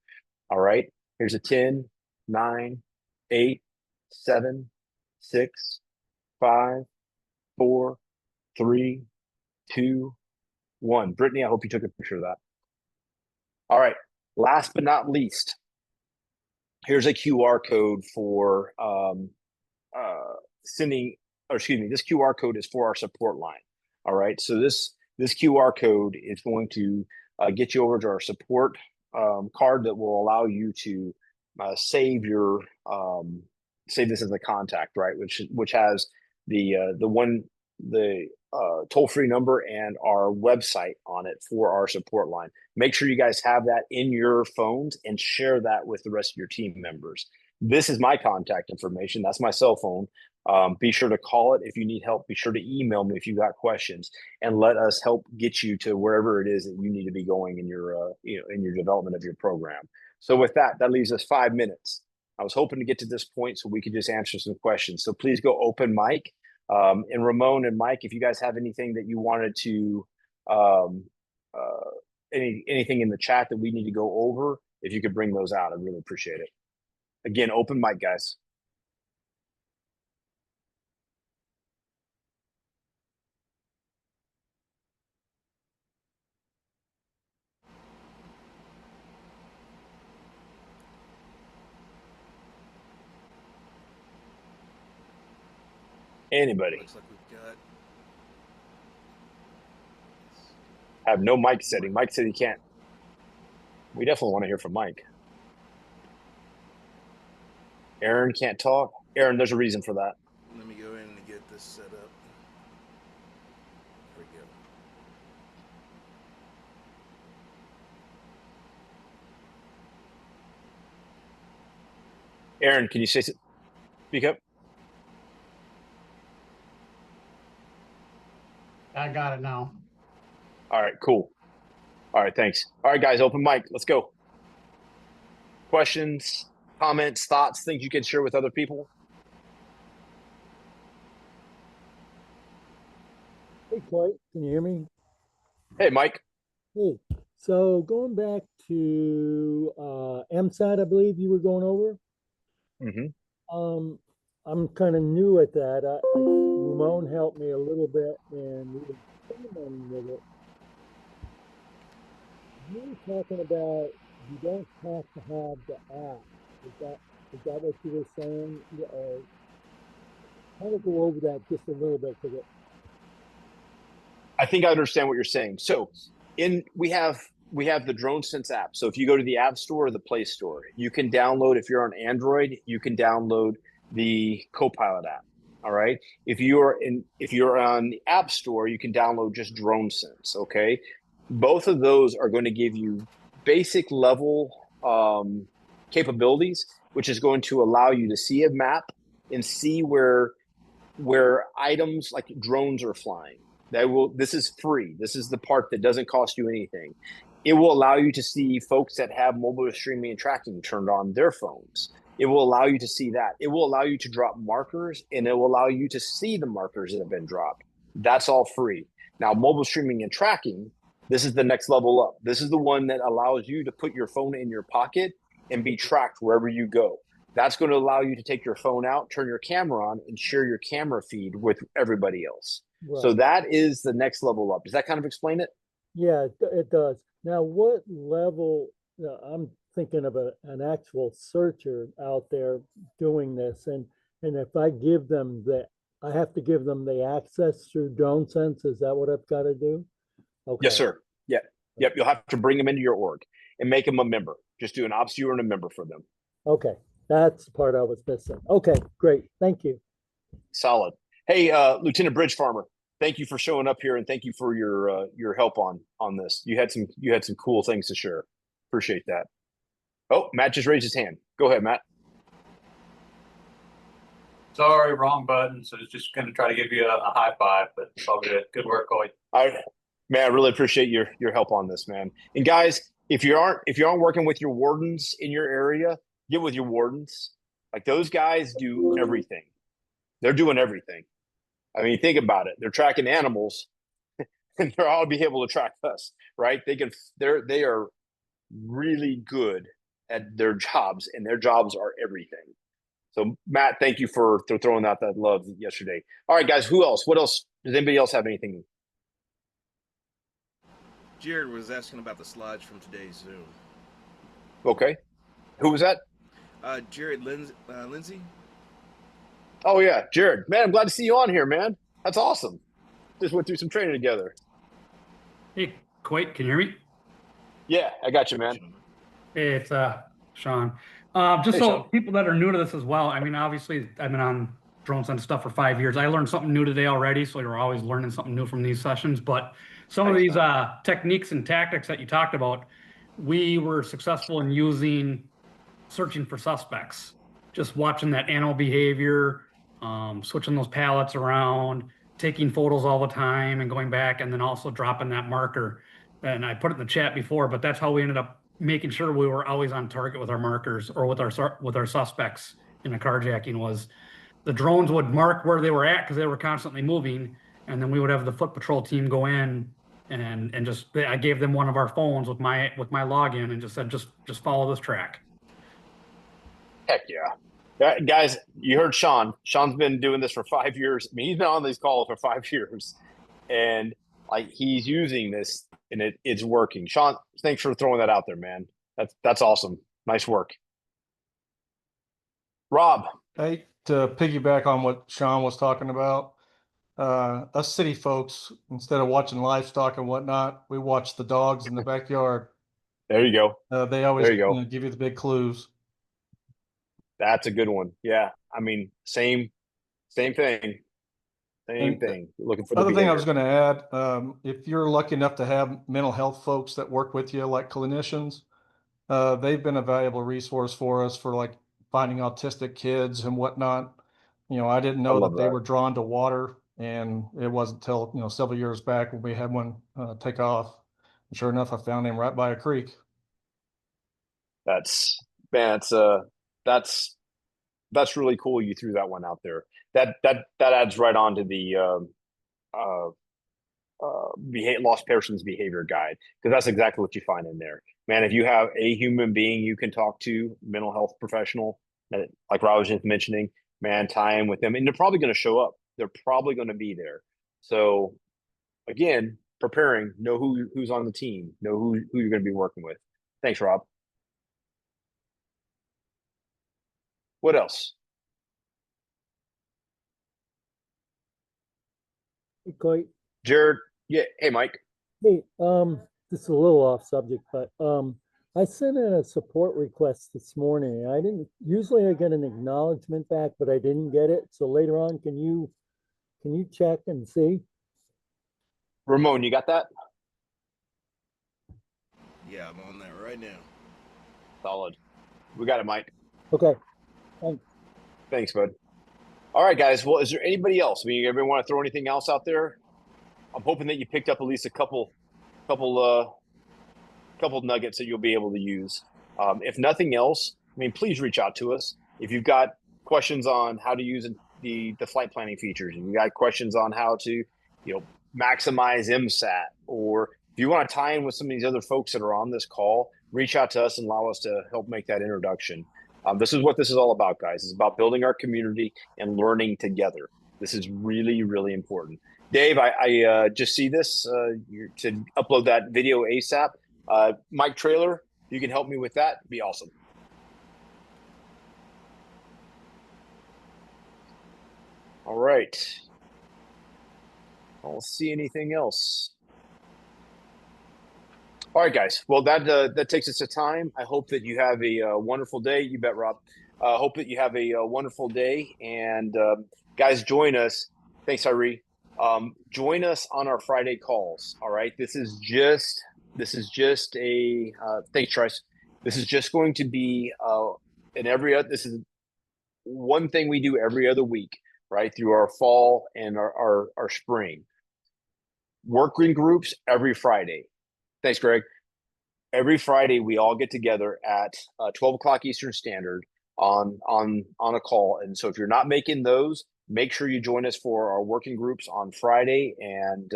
All right. Here's a 10, 9, 8, 7, 6, 5, 4, 3, 2, 1. Brittany, I hope you took a picture of that. All right. Last but not least, here's a QR code for sending, or excuse me, this QR code is for our support line. All right. So this QR code is going to get you over to our support card that will allow you to save this as a contact, right? Which has the toll-free number and our website on it for our support line. Make sure you guys have that in your phones and share that with the rest of your team members. This is my contact information. That's my cell phone. Be sure to call it if you need help. Be sure to email me if you've got questions, and let us help get you to wherever it is that you need to be going in your in your development of your program. So with that leaves us 5 minutes. I was hoping to get to this point so we could just answer some questions. So please go open mic. And Ramon and Mike, if you guys have anything that you wanted to, anything in the chat that we need to go over, if you could bring those out, I'd really appreciate it. Again, open mic, guys. Anybody? Looks like we've got. I have no mic setting. Mike said he can't. We definitely want to hear from Mike. Aaron can't talk. Aaron, there's a reason for that. Let me go in and get this set up. There we go. Aaron, can you speak up? I got it now. All right, cool. All right, thanks. All right, guys, open mic. Let's go. Questions, comments, thoughts, things you can share with other people? Hey, Clay, can you hear me? Hey, Mike. Hey, so going back to MSAT, I believe you were going over. Mm-hmm. I'm kind of new at that. Ramon helped me a little bit, and we were experimenting with it. You were talking about you don't have to have the app. Is that what you were saying? Kind of go over that just a little bit because I think I understand what you're saying. So we have the DroneSense app. So if you go to the App Store or the Play Store, you can download, if you're on Android, you can download the Copilot app. All right. If you're on the App Store, you can download just DroneSense. Okay. Both of those are going to give you basic level capabilities, which is going to allow you to see a map and see where items like drones are flying. This is free. This is the part that doesn't cost you anything. It will allow you to see folks that have mobile streaming and tracking turned on their phones. It will allow you to see that. It will allow you to drop markers, and it will allow you to see the markers that have been dropped. That's all free. Now, mobile streaming and tracking, this is the next level up. This is the one that allows you to put your phone in your pocket and be tracked wherever you go. That's going to allow you to take your phone out, turn your camera on, and share your camera feed with everybody else. right. So that is the next level up. Does that kind of explain it? Yeah, it does. Now, what level? I'm thinking of an actual searcher out there doing this, and if I give them I have to give them the access through DroneSense. Is that what I've got to do? Okay. Yes, sir. Yeah. Yep. You'll have to bring them into your org and make them a member. Just do an ops viewer and a member for them. Okay, that's the part I was missing. Okay, great. Thank you. Solid. Hey, Lieutenant Bridge Farmer, thank you for showing up here and thank you for your help on this. You had some cool things to share. Appreciate that. Oh, Matt just raised his hand. Go ahead, Matt. Sorry, wrong button. So it's just going to try to give you a high five, but it's all good. Good work, Coy. Man, I really appreciate your help on this, man. And guys, if you aren't working with your wardens in your area, get with your wardens. Like those guys do everything. They're doing everything. I mean, think about it. They're tracking animals, and they're all be able to track us, right? They are really good at their jobs, and their jobs are everything. So, Matt, thank you for throwing out that love yesterday. All right, guys, who else? What else? Does anybody else have anything? Jared was asking about the slides from today's Zoom. Okay. Who was that? Jared Lindsay. Oh, yeah, Jared. Man, I'm glad to see you on here, man. That's awesome. Just went through some training together. Hey, Quake, can you hear me? Yeah, I got you, man. Hey, it's Sean. Just Hey, so Sean. people that are new to this as well, I mean, obviously, I've been on DroneSense stuff for 5 years. I learned something new today already, so you're always learning something new from these sessions. But some of these techniques and tactics that you talked about, we were successful in using searching for suspects, just watching that animal behavior, switching those pallets around, taking photos all the time and going back, and then also dropping that marker. And I put it in the chat before, but that's how we ended up making sure we were always on target with our markers or with our suspects in a carjacking. Was the drones would mark where they were at because they were constantly moving, and then we would have the foot patrol team go in and just I gave them one of our phones with my login and just said just follow this track. Heck yeah. Guys, you heard Sean. Sean's been doing this for 5 years. I mean, he's been on these calls for 5 years, and like he's using this, and it's working. Sean, thanks for throwing that out there, man. That's awesome. Nice work. Rob. Hey, to piggyback on what Sean was talking about, us city folks, instead of watching livestock and whatnot, we watch the dogs in the backyard. There you go. They always There you go. give you the big clues. That's a good one. Yeah. I mean, same thing. Same And thing. Looking for the Other thing I was behavior. going to add, if you're lucky enough to have mental health folks that work with you, like clinicians, they've been a valuable resource for us for like finding autistic kids and whatnot. I didn't I know love that they that. were drawn to water, and it wasn't until several years back when we had one take off. And sure enough, I found him right by a creek. That's man, that's really cool. You threw that one out there. That adds right on to the uh, lost person's behavior guide, because that's exactly what you find in there. Man, if you have a human being you can talk to, mental health professional, like Rob was just mentioning, man, tie in with them, and they're probably going to show up. They're probably going to be there. So again, preparing, know who's on the team, know who you're going to be working with. Thanks, Rob. What else? Great. Jared, yeah. Hey, Mike. Hey, this is a little off subject, but I sent in a support request this morning. I didn't usually I get an acknowledgement back, but I didn't get it. So later on, can you check and see? Ramon, you got that? Yeah, I'm on that right now. Solid. We got it, Mike. Okay. Thanks. Thanks, bud. All right, guys. Well, is there anybody else? I mean, you ever want to throw anything else out there? I'm hoping that you picked up at least a couple nuggets that you'll be able to use. If nothing else, I mean, please reach out to us. If you've got questions on how to use the flight planning features, and you got questions on how to, maximize MSAT, or if you want to tie in with some of these other folks that are on this call, reach out to us and allow us to help make that introduction. This is what this is all about, guys. It's about building our community and learning together. This is really, really important. Dave, I just see this to upload that video ASAP. Mike Trailer, if you can help me with that, it'd be awesome. All right. I don't see anything else. All right, guys. Well, that takes us to time. I hope that you have a wonderful day. You bet, Rob. Hope that you have a wonderful day. And guys, join us. Thanks, Irene. Join us on our Friday calls. All right. This is just a thanks, Trice. This is just going to be this is one thing we do every other week, right? Through our fall and our spring. Working groups every Friday. Thanks, Greg. Every Friday, we all get together at 12 o'clock Eastern Standard on a call. And so if you're not making those, make sure you join us for our working groups on Friday and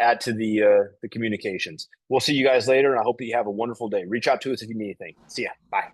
add to the communications. We'll see you guys later, and I hope that you have a wonderful day. Reach out to us if you need anything. See ya. Bye.